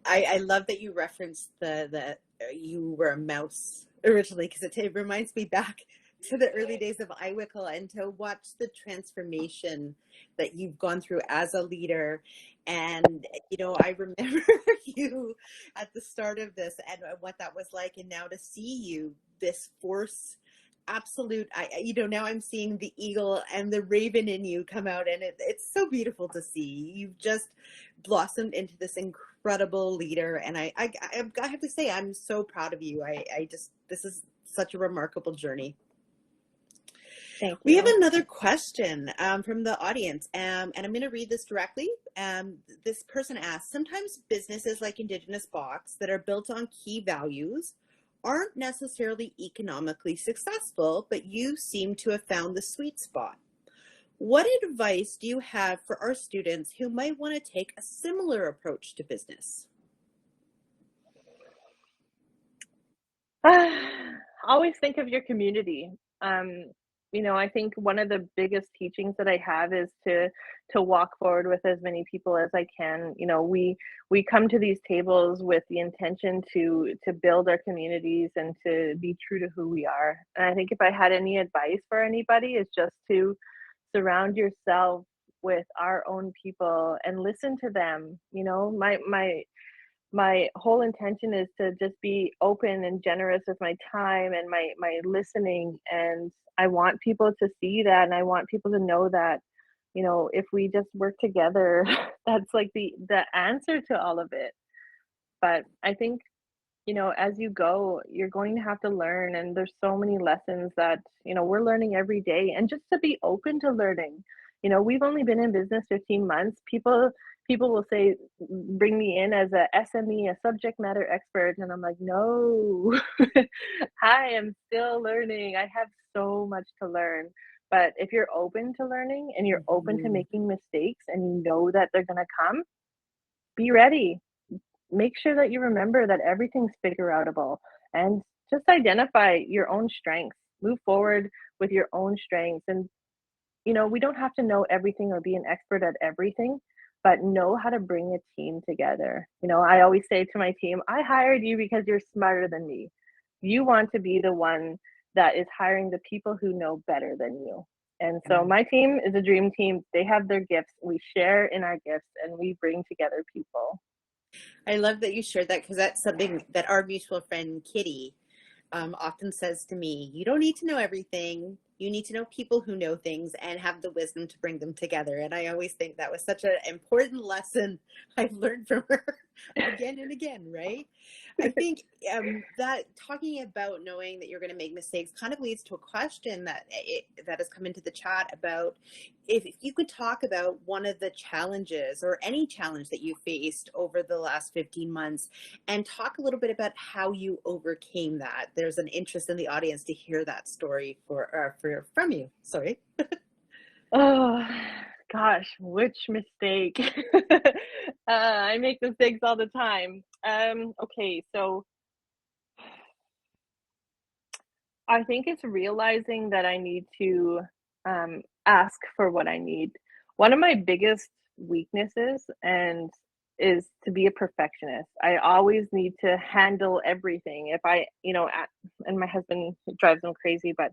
I love that you referenced the you were a mouse originally, because it reminds me back to the early days of iWickle, and to watch the transformation that you've gone through as a leader. And I remember you at the start of this and what that was like, and now to see you, this force, absolute, now I'm seeing the eagle and the raven in you come out, and it's so beautiful to see. You've just blossomed into this incredible leader, and I have to say, I'm so proud of you. This is such a remarkable journey. Thank you. We have another question from the audience, and I'm going to read this directly. This person asks, sometimes businesses like Indigenous Box that are built on key values aren't necessarily economically successful, but you seem to have found the sweet spot. What advice do you have for our students who might want to take a similar approach to business? Always think of your community. I think one of the biggest teachings that I have is to walk forward with as many people as I can. We come to these tables with the intention to build our communities and to be true to who we are. And I think if I had any advice for anybody, it's just to surround yourself with our own people and listen to them. My whole intention is to just be open and generous with my time and my listening. And I want people to see that, and I want people to know that, if we just work together, that's like the answer to all of it. But I think, as you go, you're going to have to learn, and there's so many lessons that, we're learning every day, and just to be open to learning. We've only been in business 15 months. People will say, bring me in as a SME, a subject matter expert. And I'm like, no, I am still learning. I have so much to learn. But if you're open to learning and you're open to making mistakes and you know that they're going to come, be ready. Make sure that you remember that everything's figure outable, and just identify your own strengths. Move forward with your own strengths. And, we don't have to know everything or be an expert at everything, but know how to bring a team together. I always say to my team, I hired you because you're smarter than me. You want to be the one that is hiring the people who know better than you. And so my team is a dream team. They have their gifts. We share in our gifts and we bring together people. I love that you shared that, because that's something that our mutual friend Kitty often says to me. You don't need to know everything. You need to know people who know things and have the wisdom to bring them together. And I always think that was such an important lesson I've learned from her again and again, right? I think that talking about knowing that you're going to make mistakes kind of leads to a question that has come into the chat about if you could talk about one of the challenges or any challenge that you faced over the last 15 months and talk a little bit about how you overcame that. There's an interest in the audience to hear that story from you. Sorry. Oh gosh, which mistake? I make mistakes all the time. Okay, so I think it's realizing that I need to ask for what I need. One of my biggest weaknesses is to be a perfectionist. I always need to handle everything. If and my husband drives him crazy, but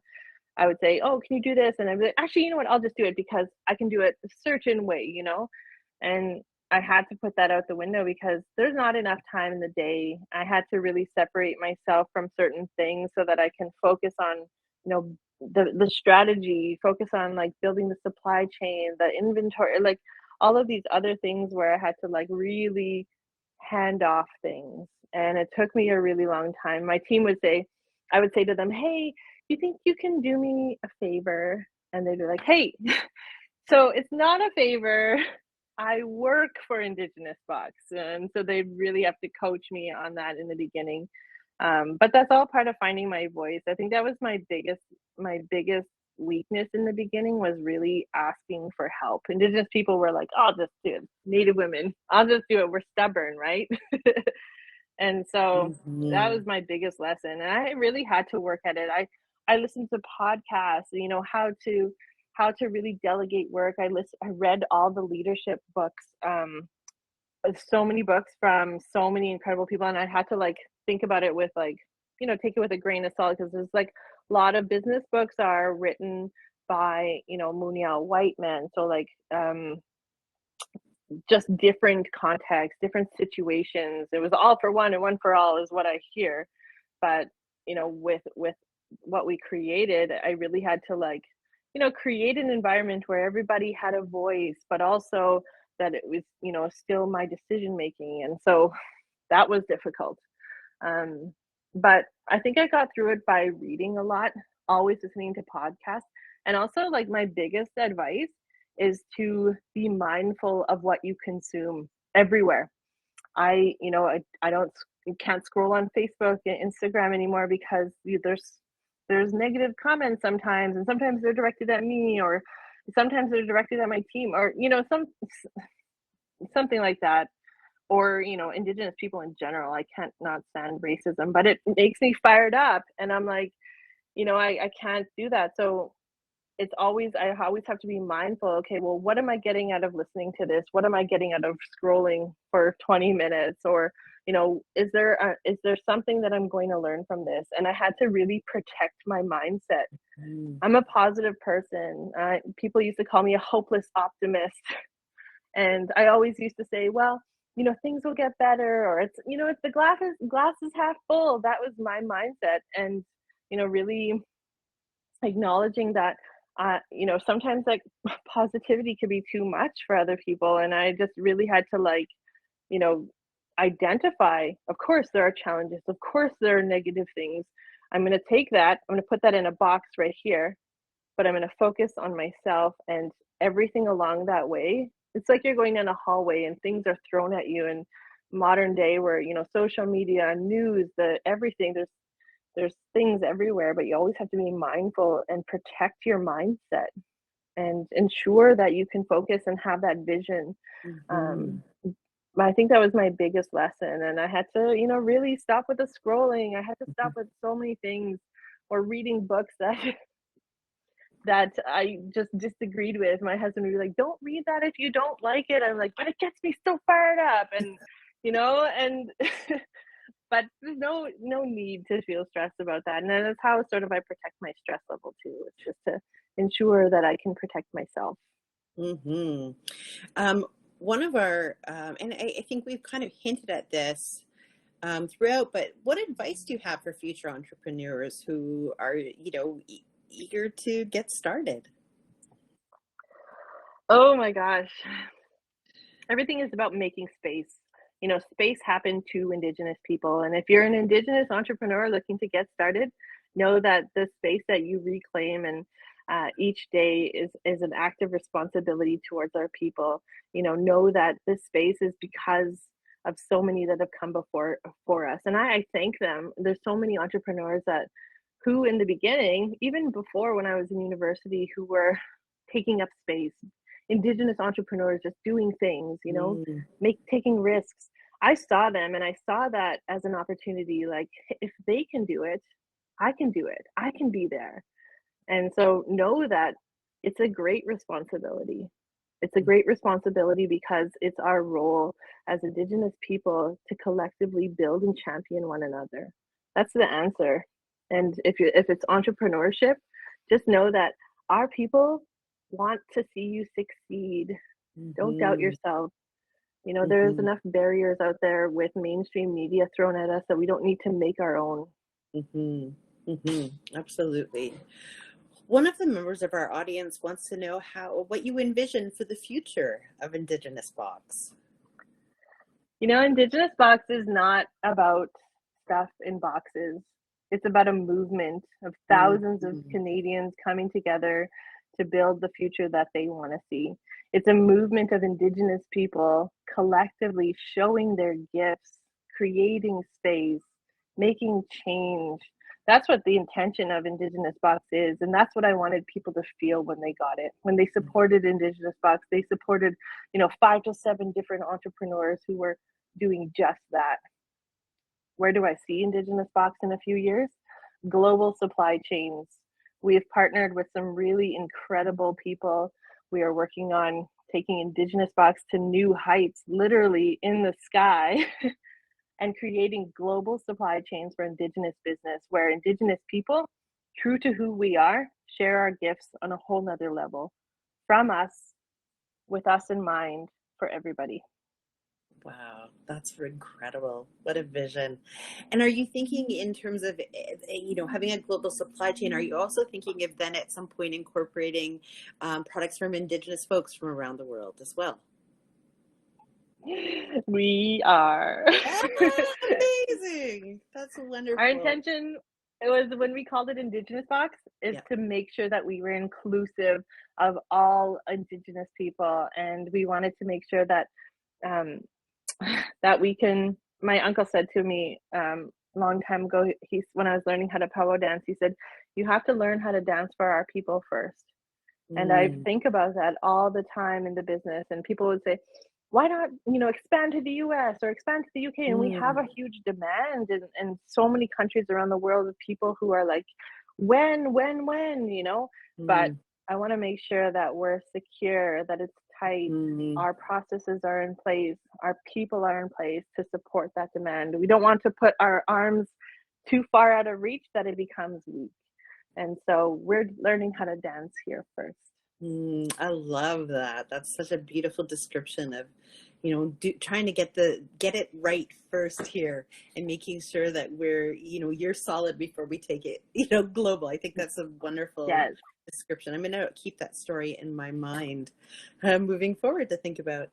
I would say, "Oh, can you do this?" And I'd be like, "Actually, you know what? I'll just do it because I can do it a certain way." And I had to put that out the window because there's not enough time in the day. I had to really separate myself from certain things so that I can focus on, the strategy, focus on like building the supply chain, the inventory, like all of these other things where I had to like really hand off things. And it took me a really long time. My team I would say to them, "Hey, you think you can do me a favor?" And they'd be like, "Hey, so it's not a favor. I work for Indigenous Box." And so they really have to coach me on that in the beginning. But that's all part of finding my voice. I think that was my biggest weakness in the beginning, was really asking for help. Indigenous people were like, "I'll just do it." Native women, "I'll just do it." We're stubborn, right? And so that was my biggest lesson. And I really had to work at it. I listened to podcasts, how to really delegate work. I read all the leadership books, so many books from so many incredible people. And I had to like think about it with like, take it with a grain of salt, because there's like a lot of business books are written by, Muniao white men. So like, just different contexts, different situations. It was all for one and one for all is what I hear. But, with what we created, I really had to like, create an environment where everybody had a voice, but also that it was, still my decision making. And so that was difficult. But I think I got through it by reading a lot, always listening to podcasts. And also like my biggest advice is to be mindful of what you consume everywhere. I can't scroll on Facebook and Instagram anymore because there's negative comments sometimes, and sometimes they're directed at me, or sometimes they're directed at my team, or something like that. Or Indigenous people in general. I can't not stand racism, but it makes me fired up, and I'm like, I can't do that. So I always have to be mindful. Okay, well, what am I getting out of listening to this? What am I getting out of scrolling for 20 minutes? Or is there something that I'm going to learn from this? And I had to really protect my mindset. I'm a positive person. People used to call me a hopeless optimist, and I always used to say, well, things will get better, or it's the glass is half full. That was my mindset. And really acknowledging that sometimes like positivity could be too much for other people. And I just really had to like identify, of course there are challenges, of course there are negative things. I'm going to take that, I'm going to put that in a box right here, but I'm going to focus on myself. And everything along that way, it's like you're going down a hallway and things are thrown at you. In modern day where social media, news, everything, there's things everywhere, but you always have to be mindful and protect your mindset and ensure that you can focus and have that vision. Mm-hmm. I think that was my biggest lesson, and I had to, really stop with the scrolling. I had to stop with so many things, or reading books that that I just disagreed with. My husband would be like, "Don't read that if you don't like it." I'm like, "But it gets me so fired up," and and but there's no need to feel stressed about that. And that's how sort of I protect my stress level too. It's just to ensure that I can protect myself. Mm-hmm. One of our, and I think we've kind of hinted at this throughout, but what advice do you have for future entrepreneurs who are, eager to get started? Oh my gosh. Everything is about making space. Space happened to Indigenous people. And if you're an Indigenous entrepreneur looking to get started, know that the space that you reclaim and each day is an act of responsibility towards our people. Know that this space is because of so many that have come before us. And I thank them. There's so many entrepreneurs who in the beginning, even before when I was in university, who were taking up space, Indigenous entrepreneurs just doing things, Mm, taking risks. I saw them and I saw that as an opportunity. Like, if they can do it, I can do it. I can be there. And so know that it's a great responsibility. It's a great responsibility because it's our role as Indigenous people to collectively build and champion one another. That's the answer. And if it's entrepreneurship, just know that our people want to see you succeed. Don't doubt mm-hmm, yourself. There's mm-hmm, enough barriers out there with mainstream media thrown at us that we don't need to make our own. mm-hmm, mm-hmm. Absolutely. One of the members of our audience wants to know what you envision for the future of Indigenous Box. Indigenous Box is not about stuff in boxes. It's about a movement of thousands of Mm-hmm, Canadians coming together to build the future that they want to see. It's a movement of Indigenous people collectively showing their gifts, creating space, making change. That's what the intention of Indigenous Box is. And that's what I wanted people to feel when they got it. When they supported Indigenous Box, they supported, 5 to 7 different entrepreneurs who were doing just that. Where do I see Indigenous Box in a few years? Global supply chains. We have partnered with some really incredible people. We are working on taking Indigenous Box to new heights, literally in the sky, and creating global supply chains for Indigenous business, where Indigenous people, true to who we are, share our gifts on a whole nother level from us, with us in mind, for everybody. Wow, that's incredible. What a vision. And are you thinking in terms of, having a global supply chain, are you also thinking of then at some point incorporating products from Indigenous folks from around the world as well? We are. Ah, amazing. That's Our wonderful. intention, it was when we called it Indigenous Box, is Yeah. to make sure that we were inclusive of all Indigenous people, and we wanted to make sure that um, that we can. My uncle said to me a long time ago, when I was learning how to powwow dance, he said, "You have to learn how to dance for our people first." And I Mm, think about that all the time in the business. And people would say, why not, expand to the US or expand to the UK? And we have mm, a huge demand in so many countries around the world of people who are like, when? But mm, I want to make sure that we're secure, that it's tight, mm. our processes are in place, our people are in place to support that demand. We don't want to put our arms too far out of reach that it becomes weak. And so we're learning how to dance here first. I love that. That's such a beautiful description of, trying to get it right first here and making sure that we're, you're solid before we take it, global. I think that's a wonderful Yes. description. I'm going to keep that story in my mind moving forward to think about.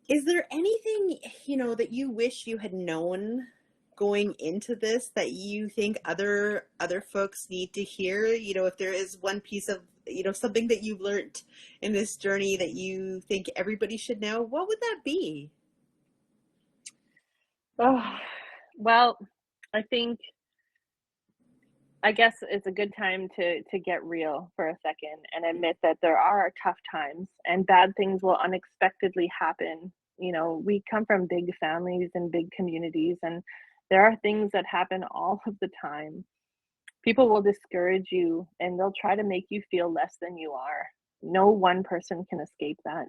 Is there anything, that you wish you had known going into this that you think other folks need to hear? If there is one piece of, something that you've learned in this journey that you think everybody should know, what would that be? Oh, well, I think, I guess it's a good time to get real for a second and admit that there are tough times and bad things will unexpectedly happen. You know, we come from big families and big communities, and there are things that happen all of the time. People will discourage you and they'll try to make you feel less than you are. No one person can escape that.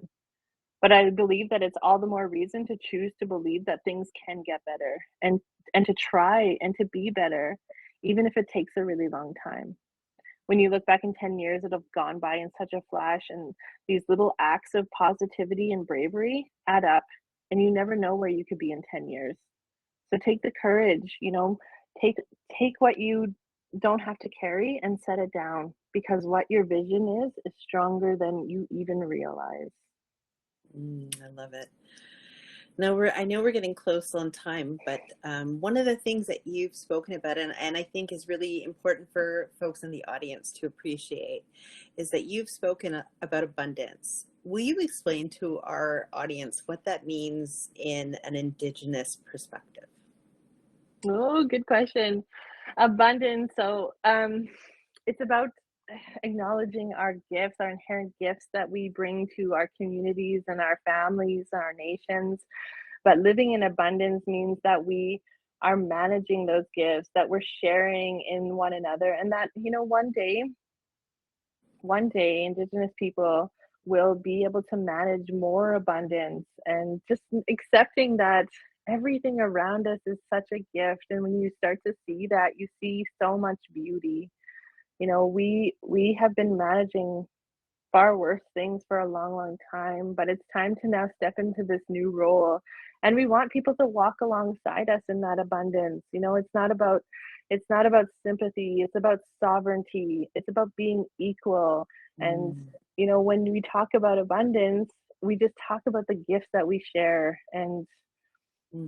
But I believe that it's all the more reason to choose to believe that things can get better, and to try and to be better, even if it takes a really long time. When you look back in 10 years, it'll have gone by in such a flash, and these little acts of positivity and bravery add up, and you never know where you could be in 10 years. So take the courage, you know, take take what you don't have to carry and set it down, because what your vision is stronger than you even realize. I love it. Now I know we're getting close on time, but one of the things that you've spoken about, and I think is really important for folks in the audience to appreciate, is that you've spoken about abundance. Will you explain to our audience what that means in an Indigenous perspective? Oh, good question. Abundance. So, it's about acknowledging our gifts, our inherent gifts that we bring to our communities and our families, our nations. But living in abundance means that we are managing those gifts, that we're sharing in one another, and that, you know, one day, Indigenous people will be able to manage more abundance, and just accepting that everything around us is such a gift. And when you start to see that, you see so much beauty. You know, we have been managing far worse things for a long, long time, but it's time to now step into this new role. And we want people to walk alongside us in that abundance. You know, it's not about sympathy, it's about sovereignty, it's about being equal. And Mm. you know, when we talk about abundance, we just talk about the gifts that we share. And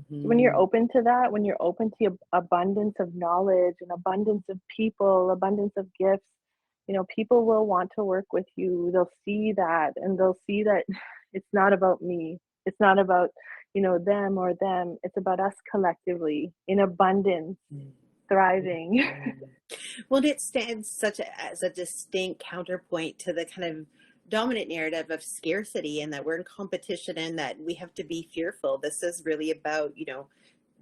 when you're Mhm. open to that, when you're open to abundance of knowledge and abundance of people, abundance of gifts, you know, people will want to work with you. They'll see that, and they'll see that it's not about me. It's not about, you know, them or them. It's about us collectively in abundance, Mm. thriving. Mhm. Well, it stands as a distinct counterpoint to the kind of dominant narrative of scarcity, and that we're in competition and that we have to be fearful. This is really about, you know,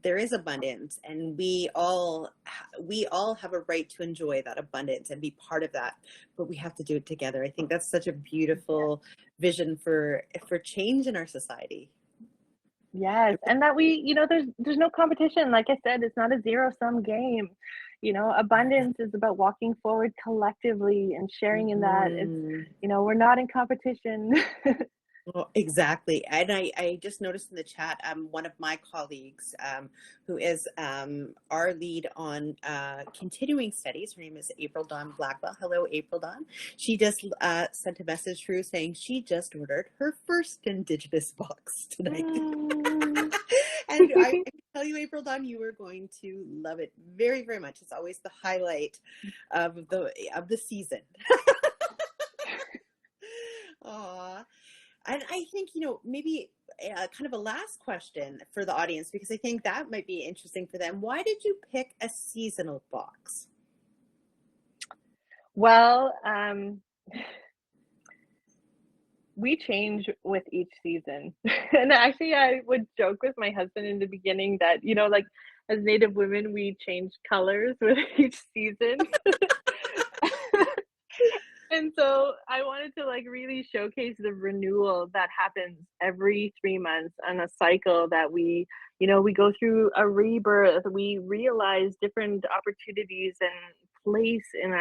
there is abundance, and we all have a right to enjoy that abundance and be part of that, but we have to do it together. I think that's such a beautiful vision for change in our society. Yes, and that we, you know, there's no competition. Like I said, it's not a zero-sum game. You know, abundance is about walking forward collectively and sharing in that. It's, Mhm. you know, we're not in competition. Well, exactly. And I just noticed in the chat, one of my colleagues, who is our lead on continuing studies, her name is April Dawn Blackwell. Hello, April Dawn. She just sent a message through saying she just ordered her first Indigenous box tonight. Mm. And I can tell you, April Dawn, you are going to love it very, very much. It's always the highlight of the season. Aw. And I think, you know, maybe kind of a last question for the audience, because I think that might be interesting for them. Why did you pick a seasonal box? Well, we change with each season. And actually, I would joke with my husband in the beginning that, you know, like as Native women, we change colors with each season. And so I wanted to like really showcase the renewal that happens every 3 months on a cycle, that we, you know, we go through a rebirth, we realize different opportunities and place in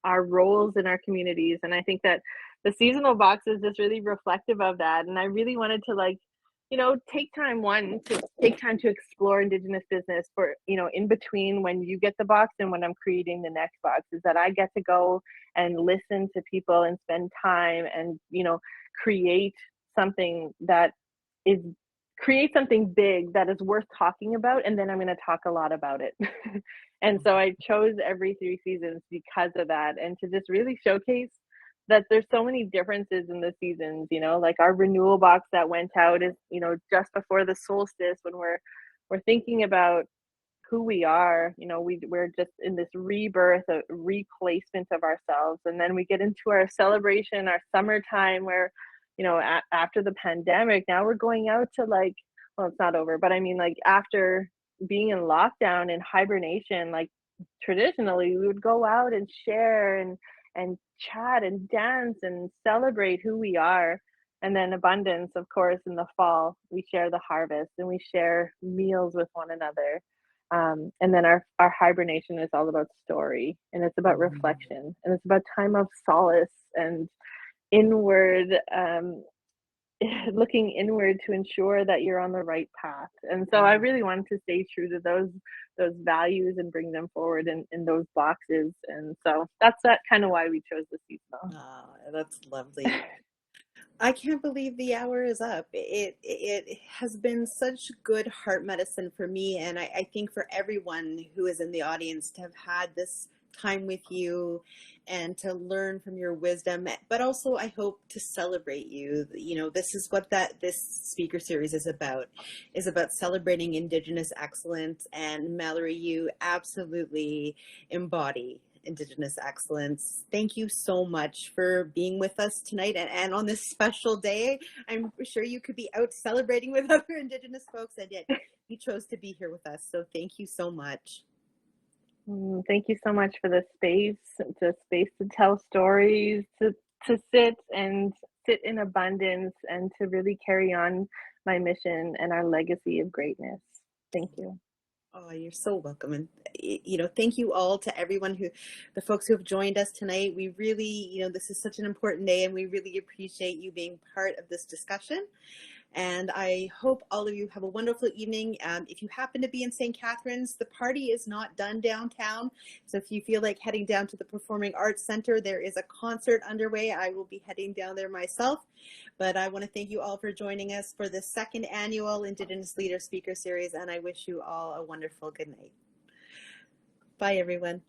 our roles in our communities. And I think that the seasonal box is just really reflective of that. And I really wanted to like, you know, take time to explore Indigenous business for, you know, in between when you get the box and when I'm creating the next box, is that I get to go and listen to people and spend time and, you know, create something that is create something big that is worth talking about, and then I'm going to talk a lot about it. And so I chose every 3 seasons because of that, and to just really showcase that there's so many differences in the seasons. You know, like our renewal box that went out is, you know, just before the solstice, when we're thinking about who we are. You know, we're just in this rebirth, a replacement of ourselves. And then we get into our celebration, our summertime, where, you know, after the pandemic, now we're going out to, like, well, it's not over, but I mean, like, after being in lockdown and hibernation, like, traditionally we would go out and share and chat and dance and celebrate who we are. And then abundance, of course, in the fall, we share the harvest and we share meals with one another. And then our hibernation is all about story, and it's about reflection, and it's about time of solace and inward, looking inward to ensure that you're on the right path. And so I really wanted to stay true to those values and bring them forward in those boxes. And so that's kind of why we chose the seasonal. Oh, that's lovely. I can't believe the hour is up. It has been such good heart medicine for me, and I think for everyone who is in the audience to have had this time with you and to learn from your wisdom, but also I hope to celebrate you. You know, this is what this speaker series is about celebrating Indigenous excellence. And Mallory, you absolutely embody Indigenous excellence. Thank you so much for being with us tonight and on this special day. I'm sure you could be out celebrating with other Indigenous folks, and yet you chose to be here with us. So thank you so much. Thank you so much for the space to tell stories, to sit in abundance, and to really carry on my mission and our legacy of greatness. Thank you. Oh, you're so welcome. And, you know, thank you all to everyone the folks who have joined us tonight. We really, you know, this is such an important day, and we really appreciate you being part of this discussion. And I hope all of you have a wonderful evening. If you happen to be in St. Catharines, the party is not done downtown. So if you feel like heading down to the Performing Arts Center, there is a concert underway. I will be heading down there myself. But I want to thank you all for joining us for the second annual Indigenous Leader Speaker Series, and I wish you all a wonderful good night. Bye, everyone.